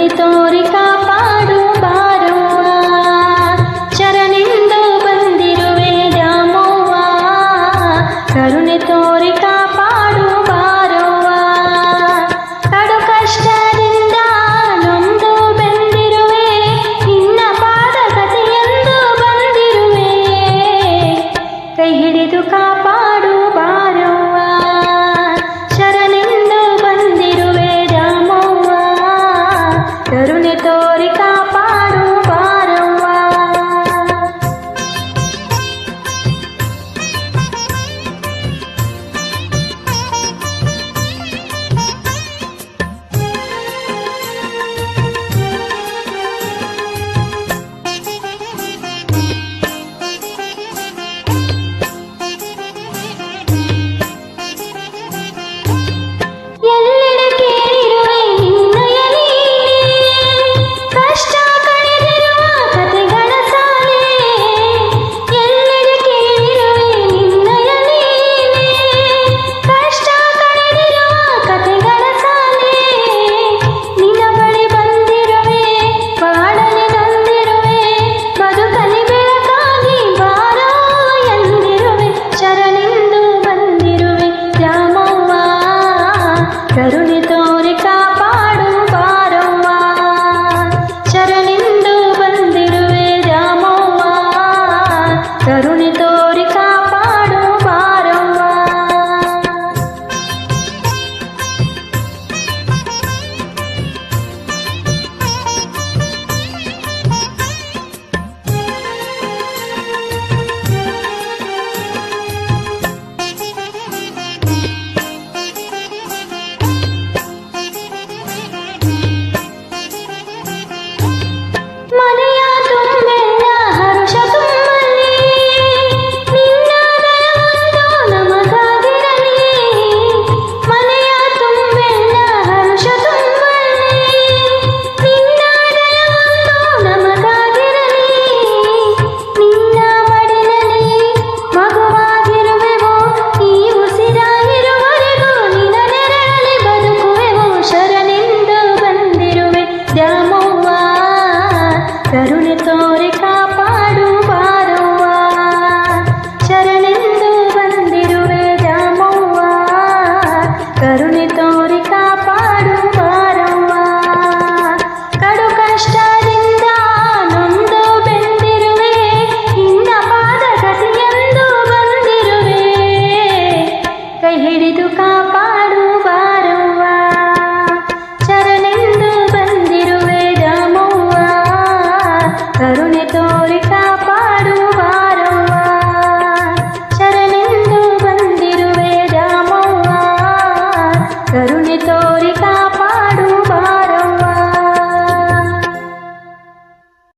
ಕರುಣೆ ತೋರಿ ಕಾಪಾಡು ಬಾರವ್ವ, ಶರಣೆಂದು ಬಂದಿರುವೆ ದ್ಯಾಮವ್ವ. ಕರುಣೆ ತೋರಿ ಕಾಪಾಡು ಬಾರವ್ವ, ಕಡು ಕಷ್ಟದಿಂದ ನೊಂದು ಬೆಂದಿರುವೆ, ನಿನ್ನ ಪಾದಗತಿಯೆಂದು ಬಂದಿರುವೆ. ಕೈ ಹಿಡಿದು ಕಾಪಾಡು ಬಾರವ್ವ, ಶರಣೆಂದು ಬಂದಿರುವೆ ದ್ಯಾಮವ್ವ. ಕರುಣೆ ತೋರಿ ಕಾಪಾಡು ಬಾರವ್ವ. ಎಲ್ಲೆಡೆ ಕೇಳಿರುವೆ ನಿನ್ನಯ ಲೀಲೆ, ಕಷ್ಟ ಕಳೆದಿರುವ ಕಥೆಗಳ ಸಾಲೆ. ಎಲ್ಲೆಡೆ ಕೇಳಿರುವೆ ನಿನ್ನಯ ಲೀಲೆ, ಕಷ್ಟ ಕಳೆದಿರುವ ಕಥೆಗಳ ಸಾಲೆ. ನಿನ್ನ ಬಳಿ ಬಂದಿರುವೆ, ಬಾಳಲಿ ನೊಂದಿರುವೆ, ಬದುಕಲಿ ಬೆಳಕಾಗಿ ಬಾರೋ ಎಂದಿರುವೆ. ಶರಣೆಂದು ಬಂದಿರುವೆ ದ್ಯಾಮವ್ವ, ಕರುಣೆ ತೋರಿ ಕಾಪಾಡು ಬಾರವ್ವ. ಶರಣೆಂದು ಬಂದಿರುವೆ ದ್ಯಾಮವ್ವ, ಕರುಣೆ ತೋರಿ ಕಾಪಾಡು ಬಾರವ್ವ. ಮನೆಯ ತುಂಬೆಲ್ಲ ಹರುಷ ತುಂಬಲಿ, ನಿನ್ನ ದಯವೊಂದು ನಮಗಾಗಿರಲಿ. ಮನೆಯ ತುಂಬೆಲ್ಲ ಹರುಷ ತುಂಬಲಿ, ನಿನ್ನ ದಯವೊಂದು ನಮಗಾಗಿರಲಿ. ನಿನ್ನ ಮಡಿಲಲ್ಲಿ ಮಗುವಾಗಿರುವೆವು, ಈ ಉಸಿರಾಗಿರುವವರೆಗೂ ನಿನ್ನ ನೆರಳಲ್ಲಿ ಬದುಕುವೆವು. ಶರಣೆಂದು ಬಂದಿರುವೆ ದ್ಯಾಮವ್ವ, ಕರುಣೆ ತೋರಿ ಕಾಪಾಡು ಬಾರವ್ವ. ಶರಣೆಂದು ಬಂದಿರುವೆ ದ್ಯಾಮವ್ವ, ಕರುಣೆ ತೋರಿ ಕಾಪಾಡು ಬಾರವ್ವ. ಕಡು ಕಷ್ಟದಿಂದ ನೊಂದು ಬೆಂದಿರುವೆ, ನಿನ್ನ ಪಾದಗತಿಯೆಂದು ಬಂದಿರುವೆ. ಕೈ ಹಿಡಿದು ಕಾಪಾಡು ಬಾರವ್ವ, ಶರಣೆಂದು ಬಂದಿರುವೆ ದ್ಯಾಮವ್ವ. ಕರುಣೆ ತೋರಿ ಕಾಪಾಡು